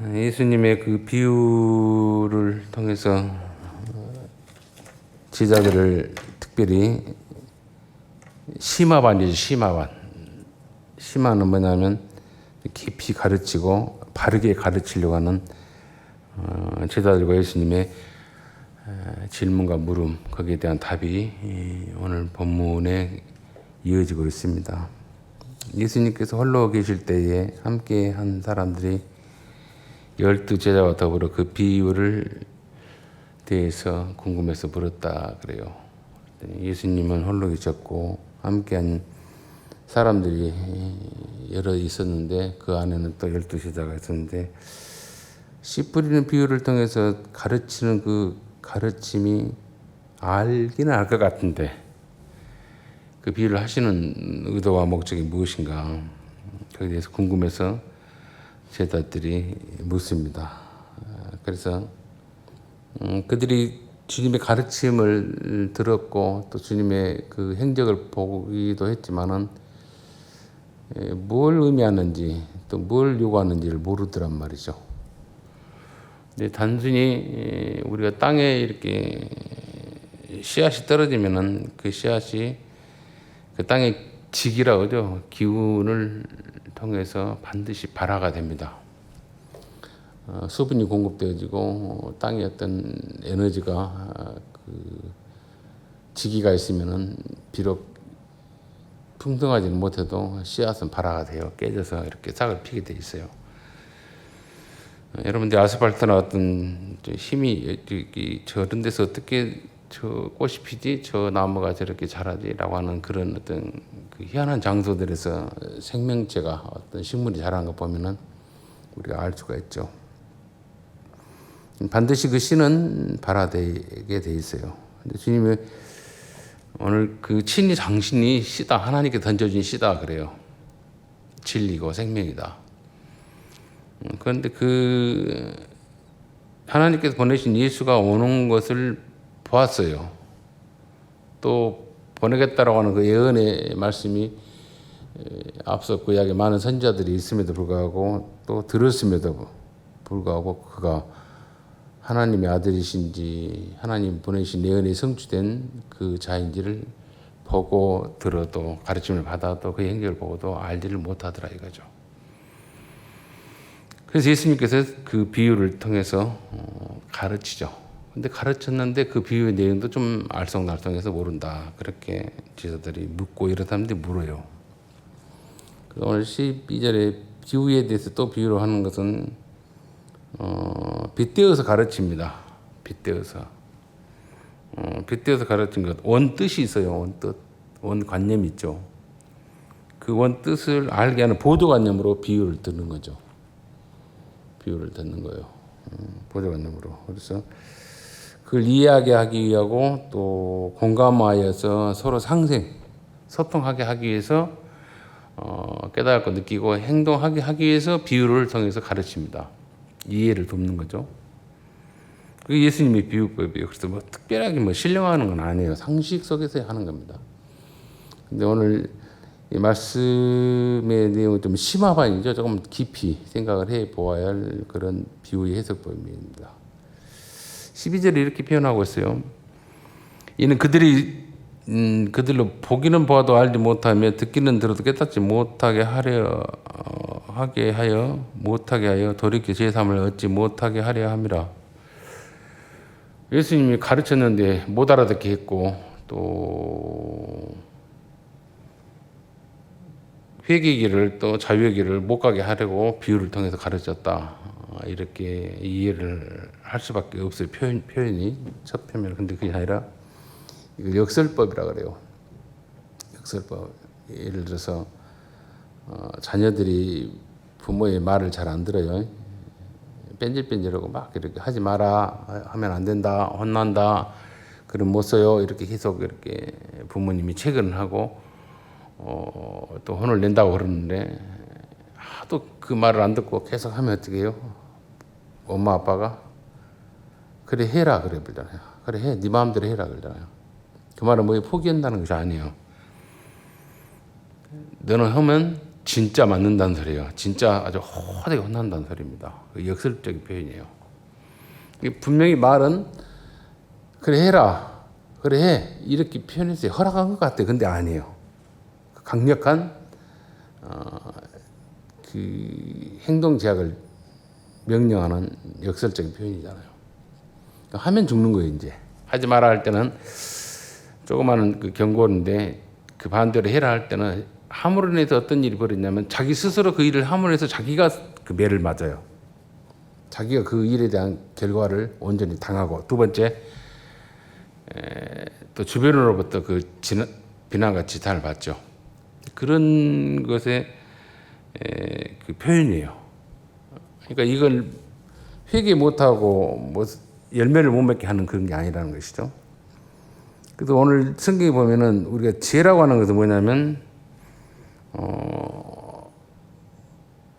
예수님의 그 비유를 통해서 제자들을 특별히 심화반이죠. 심화반. 심화는 뭐냐면 깊이 가르치고 바르게 가르치려고 하는 제자들과 예수님의 질문과 물음, 거기에 대한 답이 오늘 본문에 이어지고 있습니다. 예수님께서 홀로 계실 때에 함께 한 사람들이 12 제자와 더불어 그 비유를 대해서 궁금해서 물었다 그래요. 예수님은 홀로 계셨고 함께한 사람들이 여러 있었는데 그 안에는 또 12 제자가 있었는데 씨 뿌리는 비유를 통해서 가르치는 그 가르침이 알기는 알 것 같은데 그 비유를 하시는 의도와 목적이 무엇인가 거기에 대해서 궁금해서 제자들이 묻습니다. 그래서 그들이 주님의 가르침을 들었고 또 주님의 그 행적을 보기도 했지만은 뭘 의미하는지 또 뭘 요구하는지를 모르더란 말이죠. 근데 단순히 우리가 땅에 이렇게 씨앗이 떨어지면은 그 씨앗이 그 땅의 직이라 그러죠. 기운을 통해서 반드시 발화가 됩니다. 수분이 공급되어지고 땅에 어떤 에너지가 그 지기가 있으면은 비록 풍성하지는 못해도 씨앗은 발화가 돼요. 깨져서 이렇게 싹을 피게 돼 있어요. 여러분들 아스팔트나 어떤 힘이 저런 데서 어떻게 저 꽃이 피지, 저 나무가 저렇게 자라지라고 하는 그런 어떤 그 희한한 장소들에서 생명체가 어떤 식물이 자라는 거 보면은 우리가 알 수가 있죠. 반드시 그 씨는 발화되게 돼 있어요. 근데 주님이 오늘 그 친히 당신이 씨다, 하나님께 던져진 씨다 그래요. 진리고 생명이다. 그런데 그 하나님께서 보내신 예수가 오는 것을 보았어요. 또 보내겠다라고 하는 그 예언의 말씀이 앞서 구약에 많은 선지자들이 있음에도 불구하고 또 들었음에도 불구하고 그가 하나님의 아들이신지 하나님 보내신 예언이 성취된 그 자인지를 보고 들어도 가르침을 받아도 그 행적을 보고도 알지를 못하더라 이거죠. 그래서 예수님께서 그 비유를 통해서 가르치죠. 근데 가르쳤는데 그 비유의 내용도 좀 알쏭달쏭해서 모른다. 그렇게 제자들이 묻고 이런 사람들이 물어요. 오늘 12절에 비유에 대해서 또 비유를 하는 것은 빗대어서 가르칩니다. 빗대어서. 빗대어서 가르친 것. 원뜻이 있어요. 원뜻. 원관념이 있죠. 그 원뜻을 알게 하는 보조관념으로 비유를 듣는 거죠. 비유를 듣는 거예요. 보조관념으로. 그래서 그걸 이해하게 하기 위하고 또 공감하여서 서로 소통하게 하기 위해서 깨달고 느끼고 행동하게 하기 위해서 비유를 통해서 가르칩니다. 이해를 돕는 거죠. 그게 예수님의 비유법이에요. 그래서 뭐 특별하게 뭐 신령하는 건 아니에요. 상식 속에서 하는 겁니다. 근데 오늘 이 말씀의 내용은 좀 심화반이죠. 조금 깊이 생각을 해 보아야 할 그런 비유의 해석법입니다. 12절에 이렇게 표현하고 있어요. 이는 그들로 보기는 보아도 알지 못하며 듣기는 들어도 깨닫지 못하게 하여 돌이켜 제3을 얻지 못하게 하려 함이라. 예수님이 가르쳤는데 못 알아듣게 했고 또 회개의 길을 또 자유의 길을 못 가게 하려고 비유를 통해서 가르쳤다. 이렇게 이해를 할 수밖에 없어요. 표현이 첫 표면. 근데 그게 아니라 이걸 역설법이라 그래요. 역설법. 예를 들어서 자녀들이 부모의 말을 잘 안 들어요. 뺀질뺀질하고 막 이렇게 하지 마라, 하면 안 된다, 혼난다, 그럼 못 써요. 이렇게 계속 이렇게 부모님이 체근을 하고 또 혼을 낸다고 그러는데 하도 그 말을 안 듣고 계속 하면 어떻게 해요? 엄마 아빠가 그래 해라 그래 그러잖아요. 그래 해, 네 마음대로 해라 그러잖아요. 그 말은 뭐 포기한다는 것이 아니에요. 너는 하면 진짜 맞는다는 소리예요. 진짜 아주 호되게 혼난다는 소리입니다. 그 역설적인 표현이에요. 분명히 말은 그래 해라, 그래 해 이렇게 표현했어요. 허락한 것 같아. 근데 아니에요. 강력한 그 행동 제약을 명령하는 역설적인 표현이잖아요. 그러니까 하면 죽는 거예요. 이제 하지 마라 할 때는 조그마한 그 경고인데 그 반대로 해라 할 때는 함으로 인해서 어떤 일이 벌어지냐면 자기 스스로 그 일을 함으로 해서 자기가 그 매를 맞아요. 자기가 그 일에 대한 결과를 온전히 당하고, 두 번째 또 주변으로부터 그 비난과 지탄을 받죠. 그런 것의 그 표현이에요. 그러니까 이걸 회개 못하고 뭐 열매를 못 맺게 하는 그런 게 아니라는 것이죠. 그래서 오늘 성경에 보면은 우리가 지혜라고 하는 것은 뭐냐면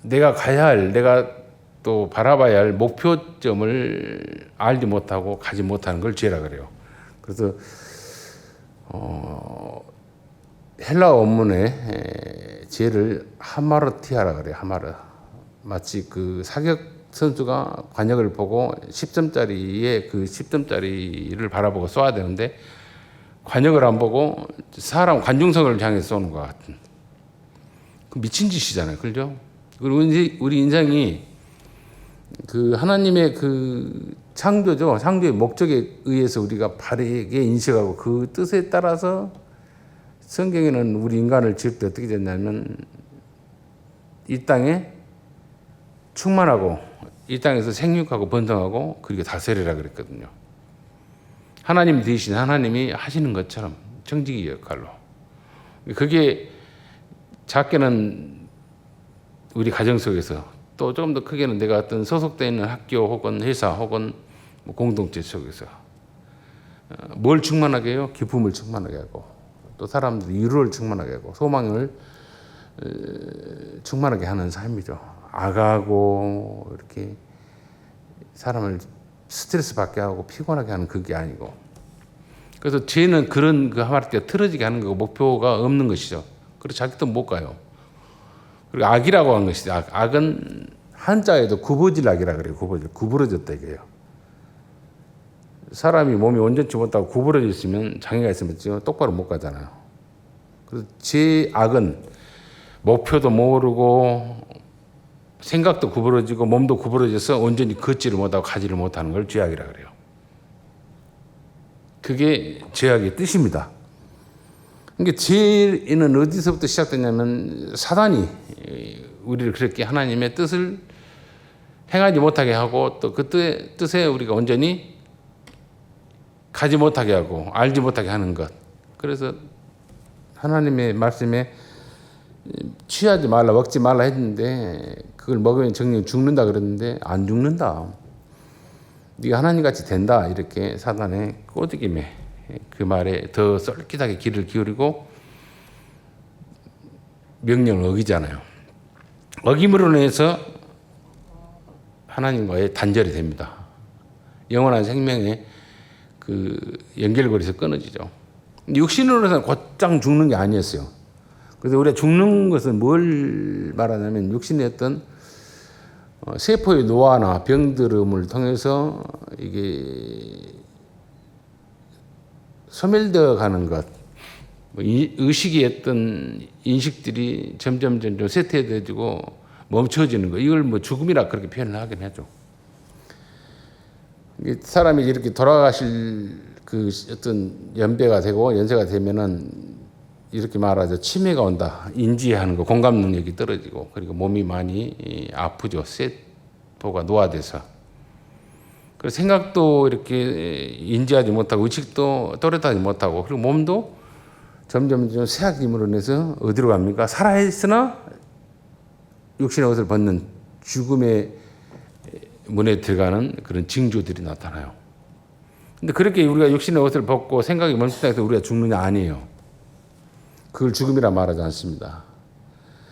내가 가야 할, 내가 또 바라봐야 할 목표점을 알지 못하고 가지 못하는 걸 지혜라 그래요. 그래서 헬라어 원문에 지혜를 하마르티아라 그래요. 하마르. 마치 그 사격 선수가 관역을 보고 10점짜리에 그 10점짜리를 바라보고 쏘아야 되는데 관역을 안 보고 사람 관중석을 향해 쏘는 것 같은 그 미친 짓이잖아요. 그죠? 그리고 우리 인생이 그 하나님의 그 창조죠. 창조의 목적에 의해서 우리가 바르게 인식하고 그 뜻에 따라서 성경에는 우리 인간을 지을 때 어떻게 됐냐면 이 땅에 충만하고 이 땅에서 생육하고 번성하고 그리고 다스리라 그랬거든요. 하나님 대신 하나님이 하시는 것처럼 정직의 역할로. 그게 작게는 우리 가정 속에서, 또 조금 더 크게는 내가 어떤 소속되어 있는 학교 혹은 회사 혹은 공동체 속에서 뭘 충만하게 해요? 기쁨을 충만하게 하고, 또 사람들 위로를 충만하게 하고, 소망을 충만하게 하는 삶이죠. 악하고 이렇게 사람을 스트레스 받게 하고 피곤하게 하는 그게 아니고. 그래서 죄는 그런 그 하마르티가 틀어지게 하는 거고 목표가 없는 것이죠. 그래서 자기 뜻 못 가요. 그리고 악이라고 하는 것이죠. 악은 한자에도 구부질 악이라 그래요. 구부러졌다 이게요. 사람이 몸이 온전치 못하고 구부러져 있으면, 장애가 있으면 똑바로 못 가잖아요. 그래서 제 악은 목표도 모르고 생각도 구부러지고 몸도 구부러져서 온전히 걷지를 못하고 가지를 못하는 걸 죄악이라 그래요. 그게 죄악의 뜻입니다. 그러니까 죄는 어디서부터 시작되냐면 사단이 우리를 그렇게 하나님의 뜻을 행하지 못하게 하고 또 그 뜻에 우리가 온전히 가지 못하게 하고 알지 못하게 하는 것. 그래서 하나님의 말씀에 취하지 말라, 먹지 말라 했는데 그걸 먹으면 정령 죽는다 그랬는데 안 죽는다. 네가 하나님같이 된다. 이렇게 사단의 꼬드김에 그 말에 더 쏠깃하게 귀를 기울이고 명령을 어기잖아요. 어김으로 인해서 하나님과의 단절이 됩니다. 영원한 생명의 그 연결고리에서 끊어지죠. 육신으로서는 곧장 죽는 게 아니었어요. 그래서 우리가 죽는 것은 뭘 말하냐면 육신의 어떤 세포의 노화나 병들음을 통해서 이게 소멸되어 가는 것, 의식의 어떤 인식들이 점점 쇠퇴해지고 멈춰지는 것, 이걸 뭐 죽음이라 그렇게 표현을 하긴 하죠. 사람이 이렇게 돌아가실 그 어떤 연배가 되고 연세가 되면은 이렇게 말하죠. 치매가 온다. 인지하는 거, 공감 능력이 떨어지고, 그리고 몸이 많이 아프죠. 세포가 노화돼서. 그래서 생각도 이렇게 인지하지 못하고, 의식도 또렷하지 못하고, 그리고 몸도 점점 쇠약이 힘으로 인해서 어디로 갑니까? 살아있으나 육신의 옷을 벗는 죽음의 문에 들어가는 그런 징조들이 나타나요. 근데 그렇게 우리가 육신의 옷을 벗고 생각이 멈춘다 해서 우리가 죽느냐? 아니에요. 그걸 죽음이라 말하지 않습니다.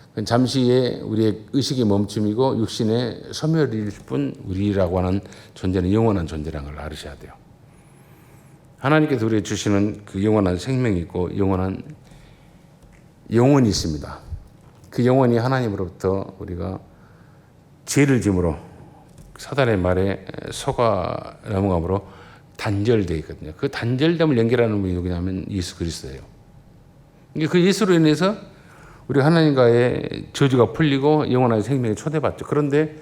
그건 잠시의 우리의 의식의 멈춤이고 육신의 소멸일 뿐 우리라고 하는 존재는 영원한 존재라는 걸 알으셔야 돼요. 하나님께서 우리에게 주시는 그 영원한 생명이 있고 영원히 있습니다. 그 영혼이 하나님으로부터 우리가 죄를 짐으로 사단의 말에 속아 넘어감으로 단절되어 있거든요. 그 단절됨을 연결하는 분이 누구냐면 예수 그리스도예요. 그 예수로 인해서 우리 하나님과의 저주가 풀리고 영원한 생명에 초대받죠. 그런데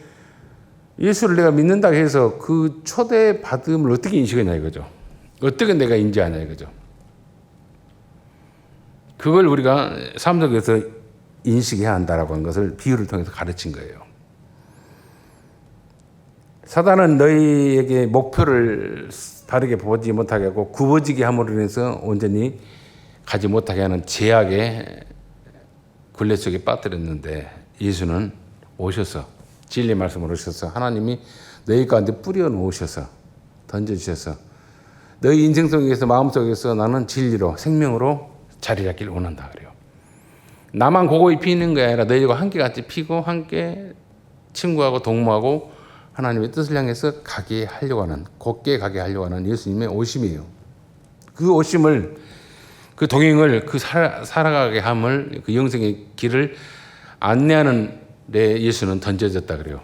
예수를 내가 믿는다고 해서 그 초대받음을 어떻게 인식하냐 이거죠. 어떻게 내가 인지하냐 이거죠. 그걸 우리가 삶 속에서 인식해야 한다라고 하는 것을 비유를 통해서 가르친 거예요. 사단은 너희에게 목표를 바르게 보지 못하게 하고 굽어지게 함으로 인해서 온전히 가지 못하게 하는 제약의 굴레 속에 빠뜨렸는데 예수는 오셔서 진리 말씀으로 오셔서 하나님이 너희 가운데 뿌려 놓으셔서 던져주셔서 너희 인생 속에서 마음속에서 나는 진리로 생명으로 자리 잡기를 원한다 그래요. 나만 고고히 피는 게 아니라 너희와 함께 같이 피고 함께 친구하고 동무하고 하나님의 뜻을 향해서 가게 하려고 하는, 곧게 가게 하려고 하는 예수님의 오심이에요. 그 오심을, 그 동행을, 그 살아가게 함을, 그 영생의 길을 안내하는 데 예수는 던져졌다 그래요.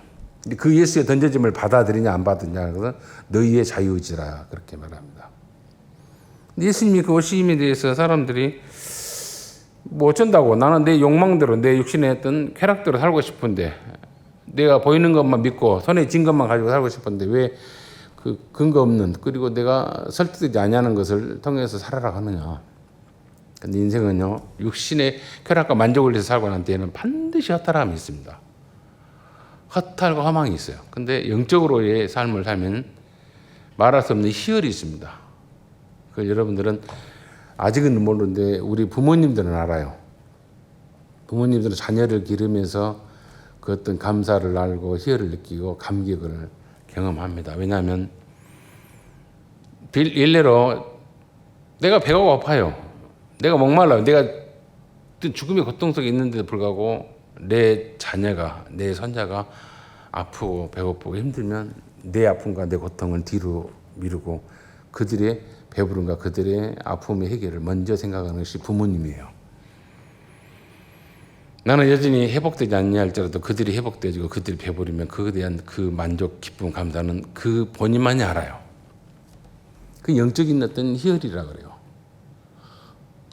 그 예수의 던져짐을 받아들이냐 안 받느냐는 것은 너희의 자유의지라 그렇게 말합니다. 예수님이 그 오심에 대해서 사람들이 뭐 어쩐다고, 나는 내 욕망대로 내 육신의 어떤 쾌락대로 살고 싶은데 내가 보이는 것만 믿고 손에 쥔 것만 가지고 살고 싶은데 왜 그 근거 없는, 그리고 내가 설득되지 아니하는 것을 통해서 살아라 하느냐. 근데 인생은요, 육신의 쾌락과 만족을 위해서 살고 난 때에는 반드시 허탈함이 있습니다. 허탈과 허망이 있어요. 근데 영적으로의 삶을 살면 말할 수 없는 희열이 있습니다. 그걸 여러분들은 아직은 모르는데 우리 부모님들은 알아요. 부모님들은 자녀를 기르면서 그 어떤 감사를 알고 희열을 느끼고 감격을 경험합니다. 왜냐하면 일례로 내가 배가 고파요. 내가 목말라요. 내가 죽음의 고통 속에 있는데도 불구하고 내 자녀가, 내 손자가 아프고 배고프고 힘들면 내 아픔과 내 고통을 뒤로 미루고 그들의 배부름과 그들의 아픔의 해결을 먼저 생각하는 것이 부모님이에요. 나는 여전히 회복되지 않냐 할지라도 그들이 회복되고 그들이 배부르면 그에 대한 그 만족, 기쁨, 감사는 그 본인만이 알아요. 그 영적인 어떤 희열이라 그래요.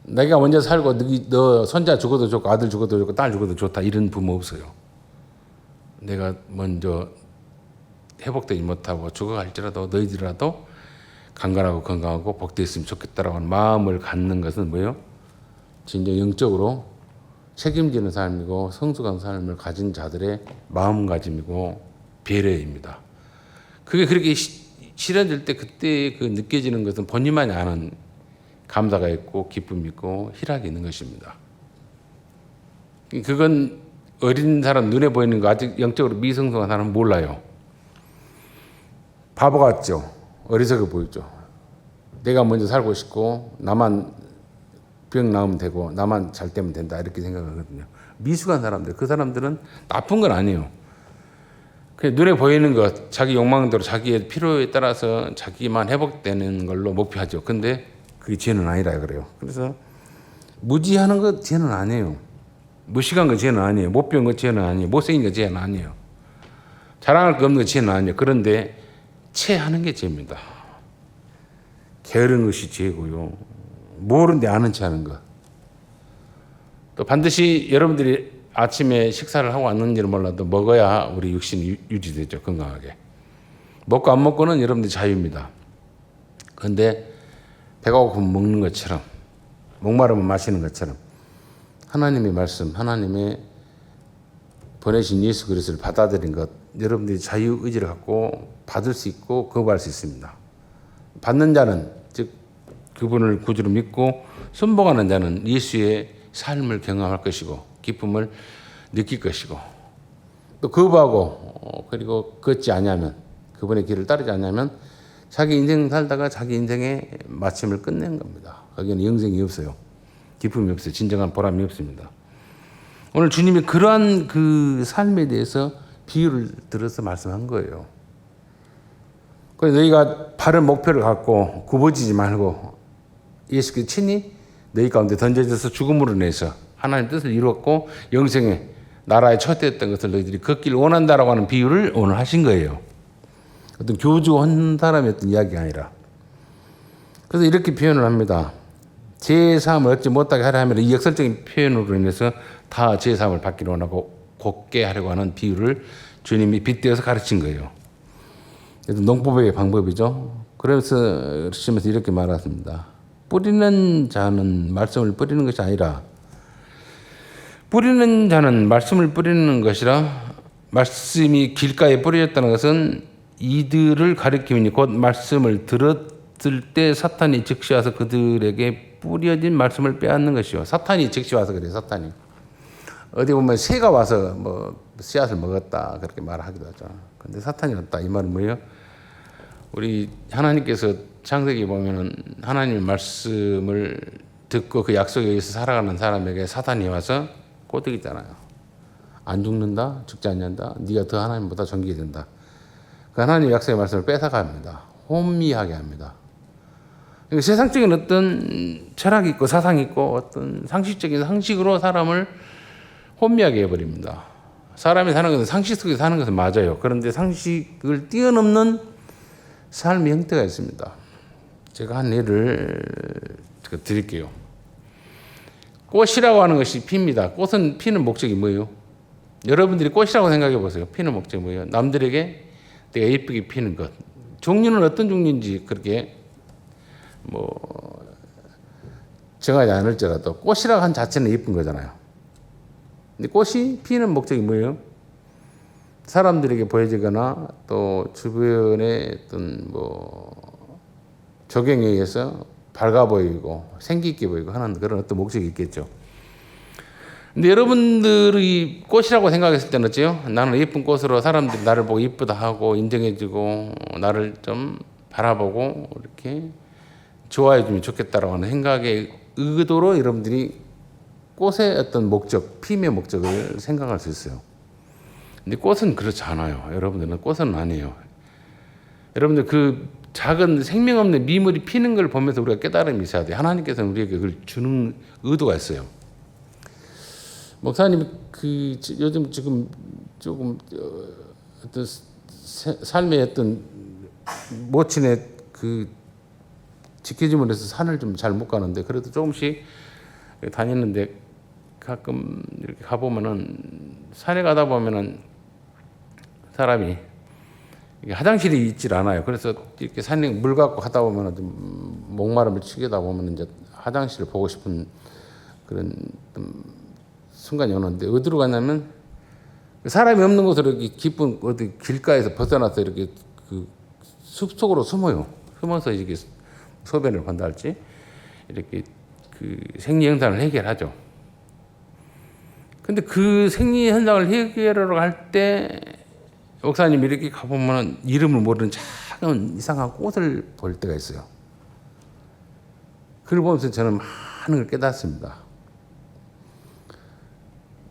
내가 먼저 살고 너 손자 죽어도 좋고 아들 죽어도 좋고 딸 죽어도 좋다 이런 부모 없어요. 내가 먼저 회복되지 못하고 죽어갈지라도 너희들이라도 강건하고 건강하고 복되었으면 좋겠다라고 하는 마음을 갖는 것은 뭐예요? 진정 영적으로 책임지는 삶이고 성숙한 삶을 가진 자들의 마음가짐이고 배려입니다. 그게 그렇게 실현될 때 그때 그 느껴지는 것은 본인만이 아는 감사가 있고 기쁨이 있고 희락이 있는 것입니다. 그건 어린 사람 눈에 보이는 거 아직 영적으로 미성숙한 사람은 몰라요. 바보 같죠. 어리석어 보이죠. 내가 먼저 살고 싶고 나만 병 나으면 되고 나만 잘 되면 된다 이렇게 생각하거든요. 미숙한 사람들, 그 사람들은 나쁜 건 아니에요. 그냥 눈에 보이는 것, 자기 욕망대로 자기의 필요에 따라서 자기만 회복되는 걸로 목표하죠. 근데 그게 죄는 아니라 그래요. 그래서 무지하는 것 죄는 아니에요. 무식한 거 죄는 아니에요. 못 배운 거 죄는 아니에요. 못생긴 거 죄는 아니에요. 자랑할 거 없는 거 죄는 아니에요. 그런데 체하는 게 죄입니다. 게으른 것이 죄고요. 모르는데 아는 체 하는 것. 또 반드시 여러분들이 아침에 식사를 하고 왔는지는 몰라도 먹어야 우리 육신이 유지되죠. 건강하게. 먹고 안 먹고는 여러분들 자유입니다. 그런데 배가 고프면 먹는 것처럼 목마르면 마시는 것처럼 하나님의 말씀, 하나님의 보내신 예수 그리스도를 받아들인 것, 여러분들이 자유의지를 갖고 받을 수 있고 거부할 수 있습니다. 받는 자는 즉 그분을 구주로 믿고 순종하는 자는 예수의 삶을 경험할 것이고 기쁨을 느낄 것이고 또 거부하고 그리고 걷지 않으면 그분의 길을 따르지 않으면 자기 인생 살다가 자기 인생의 마침을 끝낸 겁니다. 거기는 영생이 없어요. 기쁨이 없어요. 진정한 보람이 없습니다. 오늘 주님이 그러한 그 삶에 대해서 비유를 들어서 말씀한 거예요. 그래서 너희가 바른 목표를 갖고 굽어지지 말고 예수께서 친히 너희 가운데 던져져서 죽음으로 인해서 하나님 뜻을 이루었고 영생의 나라에 초대했던 것을 너희들이 걷기를 원한다라고 하는 비유를 오늘 하신 거예요. 어떤 교주한 사람의 어떤 이야기가 아니라. 그래서 이렇게 표현을 합니다. 제3을 얻지 못하게 하려 하면 이 역설적인 표현으로 인해서 다 제3을 받기를 원하고 곧게 하려고 하는 비유를 주님이 빗대어서 가르친 거예요. 그래서 농법의 방법이죠. 그래서 이렇게 말했습니다. 뿌리는 자는 말씀을 뿌리는 것이 아니라 뿌리는 자는 말씀을 뿌리는 것이라 말씀이 길가에 뿌려졌다는 것은 이들을 가리킴이니 곧 말씀을 들었을 때 사탄이 즉시 와서 그들에게 뿌려진 말씀을 빼앗는 것이요. 사탄이 즉시 와서 그래요. 사탄이. 어디 보면 새가 와서 뭐 씨앗을 먹었다 그렇게 말하기도 하죠. 근데 사탄이 왔다 이 말은 뭐예요? 우리 하나님께서 창세기 보면은 하나님의 말씀을 듣고 그 약속에 의해서 살아가는 사람에게 사탄이 와서 꼬드기잖아요. 안 죽는다, 죽지 않는다. 네가 더 하나님보다 존귀해 된다. 그 하나님의 약속의 말씀을 뺏어갑니다. 혼미하게 합니다. 세상적인 어떤 철학이 있고 사상이 있고 어떤 상식적인 상식으로 사람을 혼미하게 해버립니다. 사람이 사는 것은 상식 속에 사는 것은 맞아요. 그런데 상식을 뛰어넘는 삶의 형태가 있습니다. 제가 한 예를 드릴게요. 꽃이라고 하는 것이 피입니다. 꽃은 피는 목적이 뭐예요? 여러분들이 꽃이라고 생각해 보세요. 피는 목적이 뭐예요? 남들에게 내가 예쁘게 피는 것. 종류는 어떤 종류인지 그렇게 정하지 않을지라도 꽃이라고 한 자체는 예쁜 거잖아요. 근데 꽃이 피는 목적이 뭐예요? 사람들에게 보여지거나 또 주변의 어떤 조경에 의해서 밝아 보이고 생기 있게 보이고 하는 그런 어떤 목적이 있겠죠. 근데 여러분들이 꽃이라고 생각했을 때는 어째요? 나는 예쁜 꽃으로 사람들이 나를 보고 예쁘다 하고 인정해주고 나를 좀 바라보고 이렇게 좋아해주면 좋겠다라고 하는 생각의 의도로 여러분들이 꽃의 어떤 목적, 피임의 목적을 생각할 수 있어요. 근데 꽃은 그렇지 않아요. 여러분들은 꽃은 아니에요. 여러분들 그 작은 생명 없는 미물이 피는 걸 보면서 우리가 깨달음이 있어야 돼요. 하나님께서는 우리에게 그걸 주는 의도가 있어요. 목사님 요즘 지금 조금 어떤 삶의 어떤 모친의 지켜짐을 해서 산을 좀 잘 못 가는데 그래도 조금씩 다녔는데 가끔 이렇게 가보면은 산에 가다 보면은 사람이 화장실이 있질 않아요. 그래서 이렇게 산에 물 갖고 가다 보면은 좀 목마름을 치게다 보면 이제 화장실을 보고 싶은 그런 순간이 오는데 어디로 가냐면 사람이 없는 곳으로 이렇게 깊은 어디 길가에서 벗어나서 이렇게 그 숲속으로 숨어요. 숨어서 이렇게 소변을 본다 할지 이렇게 그 생리 현상을 해결하죠. 근데 그 생리 현상을 해결하러 갈 때 목사님이 이렇게 가보면 이름을 모르는 작은 이상한 꽃을 볼 때가 있어요. 그걸 보면서 저는 많은 걸 깨닫습니다.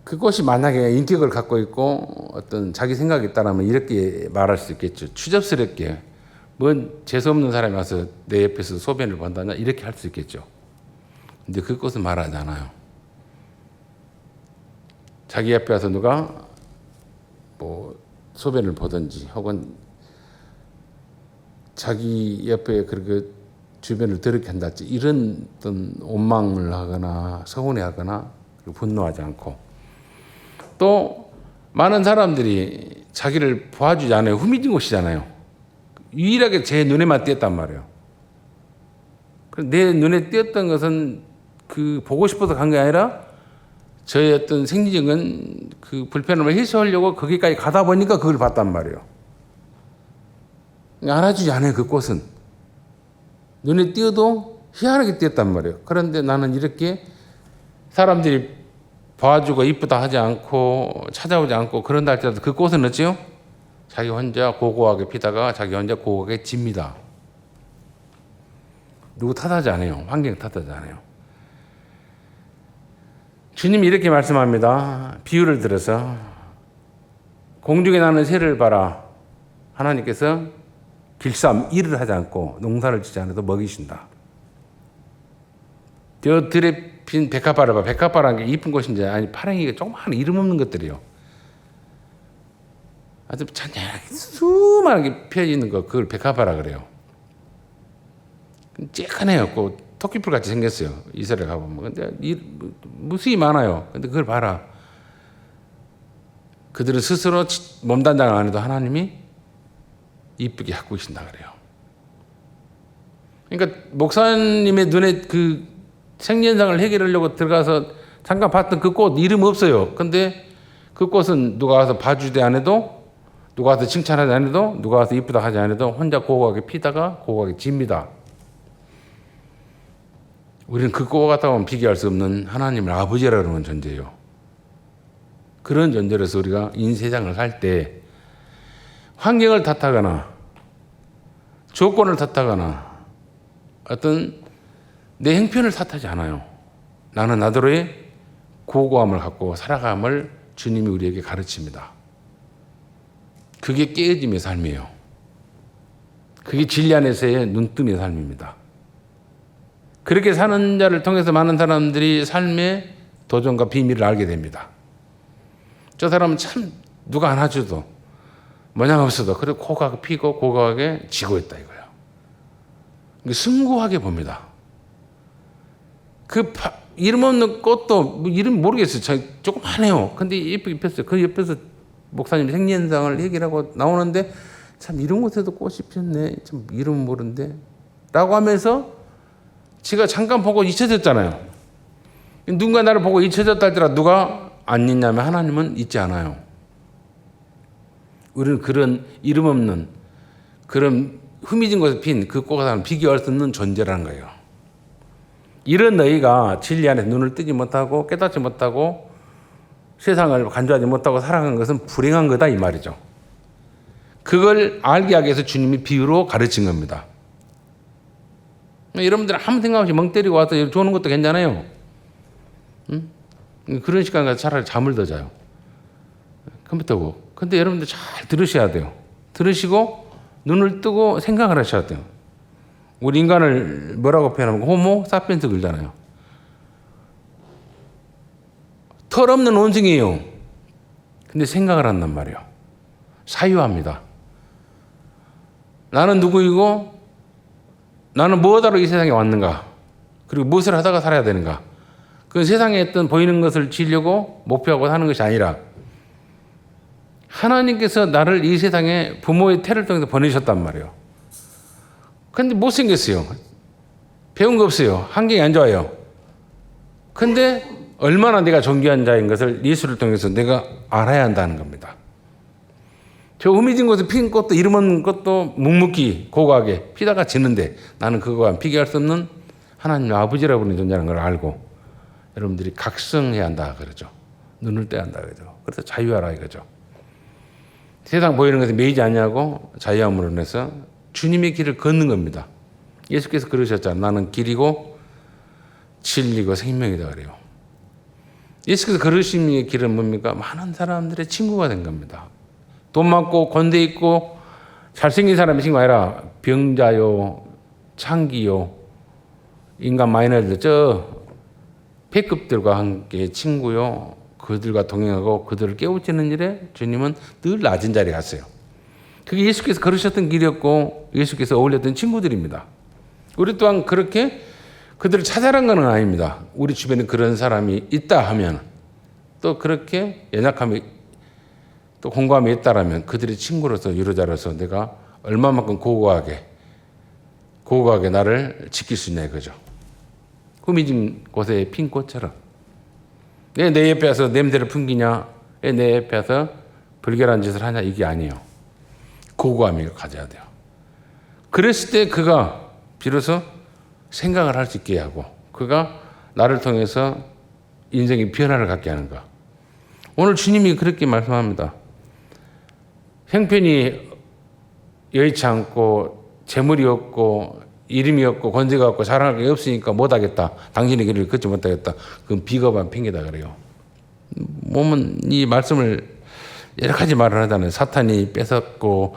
그 꽃이 만약에 인격을 갖고 있고 어떤 자기 생각이 있다면 이렇게 말할 수 있겠죠. 추접스럽게 뭔 재수없는 사람이 와서 내 옆에서 소변을 본다냐 이렇게 할 수 있겠죠. 근데 그 꽃은 말하지 않아요. 자기 옆에 와서 누가 소변을 보든지 혹은 자기 옆에 그렇게 주변을 더럽게 한다든지 이런 어떤 원망을 하거나 서운해하거나 분노하지 않고 또 많은 사람들이 자기를 봐주지 않아요. 후미진 곳이잖아요. 유일하게 제 눈에만 띄었단 말이에요. 내 눈에 띄었던 것은 보고 싶어서 간 게 아니라 저의 어떤 생리적인 그 불편함을 해소하려고 거기까지 가다 보니까 그걸 봤단 말이에요. 알아주지 않아요. 그 꽃은. 눈에 띄어도 희한하게 띄었단 말이에요. 그런데 나는 이렇게 사람들이 봐주고 이쁘다 하지 않고 찾아오지 않고 그런다 할지라도 그 꽃은 어찌요? 자기 혼자 고고하게 피다가 자기 혼자 고고하게 집니다. 누구 탓하지 않아요. 환경 탓하지 않아요. 주님이 이렇게 말씀합니다. 비유를 들어서 공중에 나는 새를 봐라. 하나님께서 길쌈 일을 하지 않고 농사를 짓지 않아도 먹이신다. 저 들에 빈 백합화를 봐. 백합화라는 게 이쁜 꽃인지 아니 파랭이가 조그마한 이름 없는 것들이요. 아주 찬찬하게 수많게 펴 있는 거 그걸 백합화라 그래요. 쬐끈해요. 그 토끼풀 같이 생겼어요. 이스라엘 가보면. 근데 무수히 많아요. 근데 그걸 봐라. 그들은 스스로 몸단장을 안 해도 하나님이 이쁘게 갖고 계신다 그래요. 그러니까 목사님의 눈에 그 생리현상을 해결하려고 들어가서 잠깐 봤던 그 꽃 이름 없어요. 근데 그 꽃은 누가 와서 봐주지 안 해도, 누가 와서 칭찬하지 안 해도, 누가 와서 이쁘다 하지 안 해도 혼자 고고하게 피다가 고고하게 집니다. 우리는 그 꽃 같다 보면 비교할 수 없는 하나님을 아버지라는 존재예요. 그런 존재로서 우리가 인세상을 살 때 환경을 탓하거나 조건을 탓하거나 어떤 내 형편을 탓하지 않아요. 나는 나더러의 고고함을 갖고 살아감을 주님이 우리에게 가르칩니다. 그게 깨어짐의 삶이에요. 그게 진리 안에서의 눈뜸의 삶입니다. 그렇게 사는 자를 통해서 많은 사람들이 삶의 도전과 비밀을 알게 됩니다. 저 사람은 참 누가 안아줘도 모양 없어도 그래도 고고하게 피고 고고하게 지고 있다 이거예요. 숭고하게 봅니다. 그 이름 없는 꽃도 뭐 이름 모르겠어요. 조그만해요. 근데 예쁘게 폈어요. 그 옆에서 목사님 생리현상을 얘기하고 나오는데 참 이런 곳에도 꽃이 폈네. 참 이름 모르는데 라고 하면서 지가 잠깐 보고 잊혀졌잖아요. 누군가 나를 보고 잊혀졌다 할지라도 누가 안 잊냐면 하나님은 잊지 않아요. 우리는 그런 이름 없는 그런 흠이진 곳에 핀 그 꽃과는 비교할 수 없는 존재라는 거예요. 이런 너희가 진리 안에 눈을 뜨지 못하고 깨닫지 못하고 세상을 간주하지 못하고 살아간 것은 불행한 거다 이 말이죠. 그걸 알게 하기 위해서 주님이 비유로 가르친 겁니다. 여러분들 아무 생각 없이 멍 때리고 와서 조는 것도 괜찮아요. 응? 그런 시간 가서 차라리 잠을 더 자요. 컴퓨터고. 근데 여러분들 잘 들으셔야 돼요. 들으시고 눈을 뜨고 생각을 하셔야 돼요. 우리 인간을 뭐라고 표현하면 호모 사피엔스 그러잖아요. 털 없는 원숭이에요. 근데 생각을 한단 말이에요. 사유합니다. 나는 누구이고 나는 무엇하러 이 세상에 왔는가? 그리고 무엇을 하다가 살아야 되는가? 그 세상에 있던 보이는 것을 지려고 목표하고 사는 것이 아니라 하나님께서 나를 이 세상에 부모의 태를 통해서 보내셨단 말이에요. 근데 못생겼어요. 배운 거 없어요. 환경이 안 좋아요. 근데 얼마나 내가 존귀한 자인 것을 예수를 통해서 내가 알아야 한다는 겁니다. 저 음이진 곳에 핀 꽃도 이름 없는 것도 묵묵히 고고하게 피다가 지는데 나는 그거와 비교할 수 없는 하나님 아버지라고 부르는 존재라는 걸 알고 여러분들이 각성해야 한다 그러죠. 눈을 떼야 한다 그러죠. 그래서 자유하라 이거죠. 세상 보이는 것에 매이지 않냐고 자유함으로 인해서 주님의 길을 걷는 겁니다. 예수께서 그러셨잖아요. 나는 길이고 진리고 생명이다 그래요. 예수께서 걸으신 길은 뭡니까? 많은 사람들의 친구가 된 겁니다. 돈 많고 권대 있고 잘생긴 사람이 친구가 아니라 병자요, 창기요, 인간 마이너들 저 패급들과 함께 친구요. 그들과 동행하고 그들을 깨우치는 일에 주님은 늘 낮은 자리에 갔어요. 그게 예수께서 걸으셨던 길이었고 예수께서 어울렸던 친구들입니다. 우리 또한 그렇게 그들을 찾아란 건 아닙니다. 우리 주변에 그런 사람이 있다 하면 또 그렇게 연약함이 또 공감이 있다라면 그들의 친구로서 유로자로서 내가 얼마만큼 고고하게 나를 지킬 수 있냐 이거죠. 후미진 곳에 핀 꽃처럼 왜 내 옆에 와서 냄새를 풍기냐, 왜 내 옆에 와서 불결한 짓을 하냐 이게 아니에요. 고고함을 가져야 돼요. 그랬을 때 그가 비로소 생각을 할 수 있게 하고 그가 나를 통해서 인생의 변화를 갖게 하는 거. 오늘 주님이 그렇게 말씀합니다. 형편이 여의치 않고 재물이 없고 이름이 없고 권세가 없고 자랑할 게 없으니까 못하겠다. 당신의 길을 걷지 못하겠다. 그건 비겁한 핑계다 그래요. 몸은 이 말씀을 여러 가지 말을 하잖아요. 사탄이 뺏었고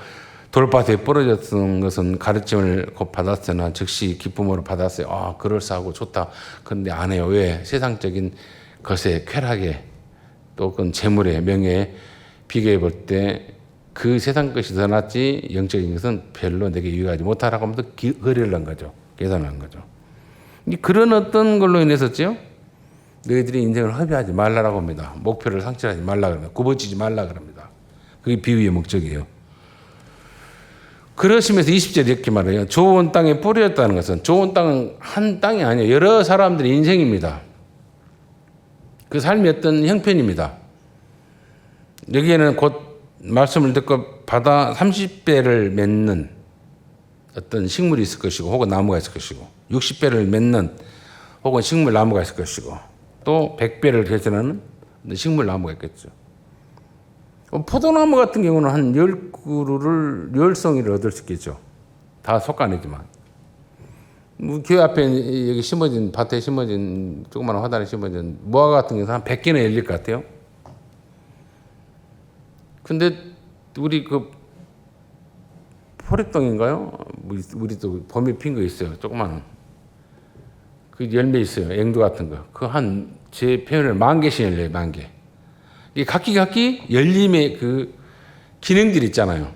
돌밭에 부러졌던 것은 가르침을 곧 받았으나 즉시 기쁨으로 받았어요. 아, 그럴싸하고 좋다. 그런데 안 해요. 왜? 세상적인 것에 쾌락에 또 그건 재물에 명예에 비교해 볼 때 그 세상 것이 더 낫지 영적인 것은 별로 내게 유익하지 못하라고 하면서 거리를 한 거죠. 계산한 거죠. 그런 어떤 걸로 인해서죠. 너희들이 인생을 허비하지 말라라고 합니다. 목표를 상실하지 말라 그럽니다. 굽어지지 말라 그럽니다. 그게 비유의 목적이에요. 그러시면서 20절에 이렇게 말해요. 좋은 땅에 뿌렸다는 것은 좋은 땅은 한 땅이 아니에요. 여러 사람들의 인생입니다. 그 삶이 어떤 형편입니다. 여기에는 곧 말씀을 듣고 바다 30배를 맺는 어떤 식물이 있을 것이고 혹은 나무가 있을 것이고 60배를 맺는 혹은 식물 나무가 있을 것이고 또 100배를 개선하는 식물 나무가 있겠죠. 포도나무 같은 경우는 한 10그루를 10송이를 얻을 수 있겠죠. 다 솎아내지만. 교회 앞에 여기 심어진 밭에 심어진 조그마한 화단에 심어진 무화 같은 경우는 한 100개는 열릴 것 같아요. 근데 우리 그 포획동인가요? 우리도 봄에 핀 거 있어요. 조그마한 그 열매 있어요. 앵두 같은 거. 그 한 제 표현을 10,000개씩 열려요. 10,000개. 이 각기 열림의 그 기능들이 있잖아요.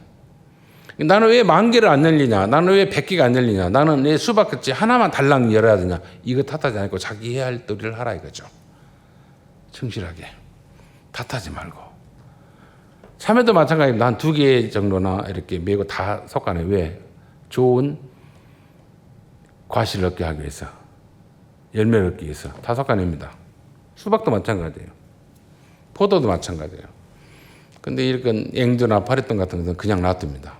나는 왜 10,000개를 안 열리냐? 나는 왜 100개가 안 열리냐? 나는 왜 수박같이 하나만 달랑 열어야 되냐? 이거 탓하지 않고 자기 해야 할 도리를 하라 이거죠. 충실하게. 탓하지 말고. 참외도 마찬가지입니다. 한 2개 정도나 이렇게 메고 다 솎아내. 왜? 좋은 과실을 얻게 하기 위해서. 열매를 얻기 위해서. 다 솎아냅니다. 수박도 마찬가지예요. 포도도 마찬가지예요. 근데 이런 앵두나 파리똥 같은 것은 그냥 놔둡니다.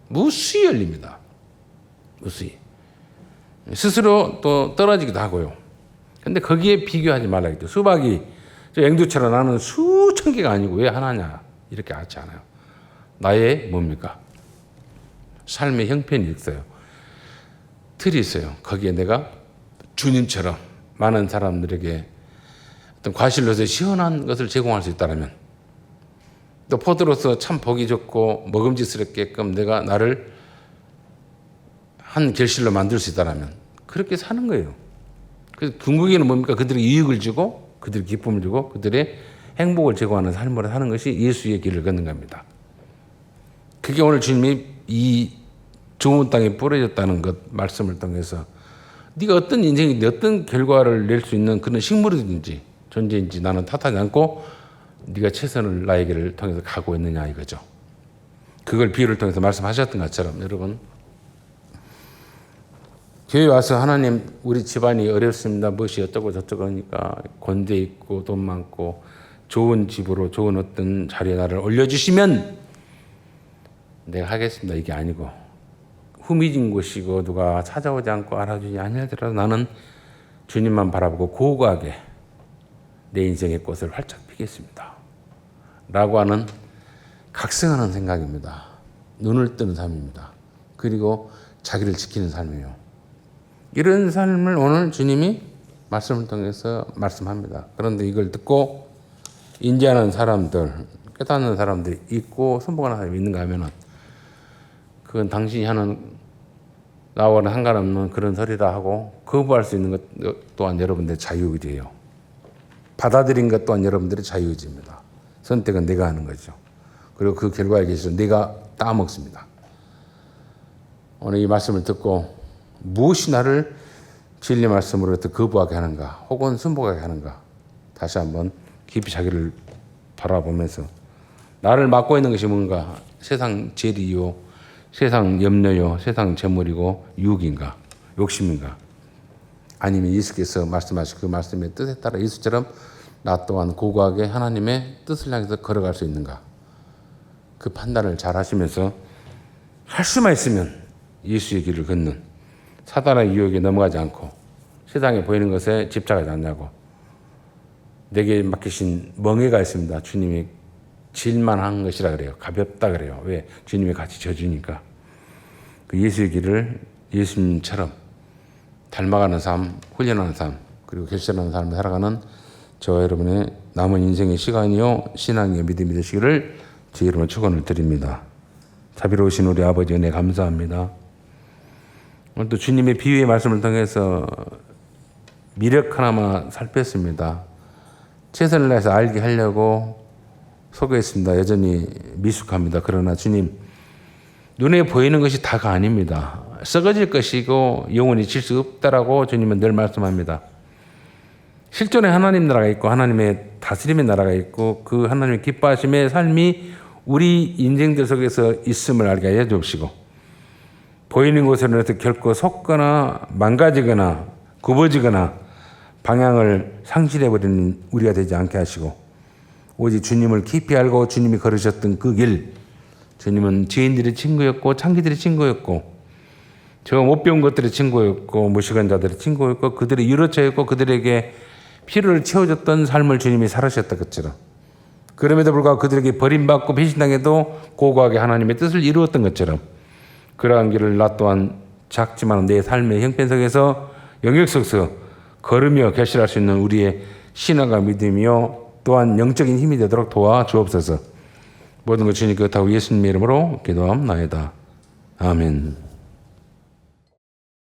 무수히 열립니다. 무수히. 스스로 또 떨어지기도 하고요. 근데 거기에 비교하지 말라겠죠. 수박이 저 앵두처럼 나는 수천 개가 아니고 왜 하나냐. 이렇게 하지 않아요. 나의 뭡니까? 삶의 형편이 있어요. 틀이 있어요. 거기에 내가 주님처럼 많은 사람들에게 어떤 과실로서 시원한 것을 제공할 수 있다면 또 포도로서 참 보기 좋고 먹음직스럽게끔 내가 나를 한 결실로 만들 수 있다면 그렇게 사는 거예요. 그래서 궁극에는 뭡니까? 그들에게 이익을 주고 그들에게 기쁨을 주고 그들의 행복을 제공하는 삶으로 사는 것이 예수의 길을 걷는 겁니다. 그게 오늘 주님이 이 좋은 땅에 뿌려졌다는 것 말씀을 통해서 네가 어떤 인생인지 어떤 결과를 낼 수 있는 그런 식물이든지 존재인지 나는 탓하지 않고 네가 최선을 나에게를 통해서 가고 있느냐 이거죠. 그걸 비유를 통해서 말씀하셨던 것처럼 여러분 교회 와서 하나님 우리 집안이 어렵습니다. 무엇이 어쩌고 저쩌고 하니까 권대 있고 돈 많고 좋은 집으로 좋은 어떤 자리에 나를 올려주시면 내가 하겠습니다. 이게 아니고 후미진 곳이고 누가 찾아오지 않고 알아주지 아니하더라도 나는 주님만 바라보고 고고하게 내 인생의 꽃을 활짝 피겠습니다. 라고 하는 각성하는 생각입니다. 눈을 뜨는 삶입니다. 그리고 자기를 지키는 삶이에요. 이런 삶을 오늘 주님이 말씀을 통해서 말씀합니다. 그런데 이걸 듣고 인지하는 사람들, 깨닫는 사람들이 있고 순복하는 사람이 있는가 하면은 그건 당신이 하는 나와는 상관없는 그런 소리라 하고 거부할 수 있는 것 또한 여러분들의 자유의지예요. 받아들인 것 또한 여러분들의 자유의지입니다. 선택은 내가 하는 거죠. 그리고 그 결과에 계셔서 내가 따먹습니다. 오늘 이 말씀을 듣고 무엇이 나를 진리 말씀으로부터 거부하게 하는가 혹은 순복하게 하는가 다시 한번 깊이 자기를 바라보면서 나를 막고 있는 것이 뭔가 세상 재리요 세상 염려요 세상 재물이고 유혹인가 욕심인가 아니면 예수께서 말씀하신 그 말씀의 뜻에 따라 예수처럼 나 또한 고고하게 하나님의 뜻을 향해서 걸어갈 수 있는가 그 판단을 잘 하시면서 할 수만 있으면 예수의 길을 걷는 사단의 유혹에 넘어가지 않고 세상에 보이는 것에 집착하지 않냐고 내게 맡기신 멍에가 있습니다. 주님이 질만한 것이라 그래요. 가볍다 그래요. 왜? 주님이 같이 져주니까. 그 예수의 길을 예수님처럼 닮아가는 삶, 훈련하는 삶, 그리고 결실하는 삶을 살아가는 저와 여러분의 남은 인생의 시간이요 신앙의 믿음이 되시기를 제 이름으로 축원을 드립니다. 자비로우신 우리 아버지 은혜 감사합니다. 오늘 또 주님의 비유의 말씀을 통해서 미력 하나만 살폈습니다. 최선을 다해서 알게 하려고 소개했습니다. 여전히 미숙합니다. 그러나 주님, 눈에 보이는 것이 다가 아닙니다. 썩어질 것이고 영원히 질 수 없다라고 주님은 늘 말씀합니다. 실존의 하나님 나라가 있고 하나님의 다스림의 나라가 있고 그 하나님의 기뻐하심의 삶이 우리 인생들 속에서 있음을 알게 하여 주옵시고, 보이는 곳으로는 결코 속거나 망가지거나 굽어지거나 방향을 상실해버리는 우리가 되지 않게 하시고, 오직 주님을 깊이 알고 주님이 걸으셨던 그 길, 주님은 죄인들의 친구였고 창기들의 친구였고 저 못 배운 것들의 친구였고 무식한 자들의 친구였고 그들의 유로처였고 그들에게 필요를 채워줬던 삶을 주님이 살으셨다 것처럼, 그럼에도 불구하고 그들에게 버림받고 배신당해도 고고하게 하나님의 뜻을 이루었던 것처럼, 그러한 길을 나 또한 작지만 내 삶의 형편속에서 영역 속에서 걸으며 결실할 수 있는 우리의 신앙과 믿음이요 또한 영적인 힘이 되도록 도와주옵소서. 모든 것 주님 그렇다고 예수님의 이름으로 기도합나이다. 아멘.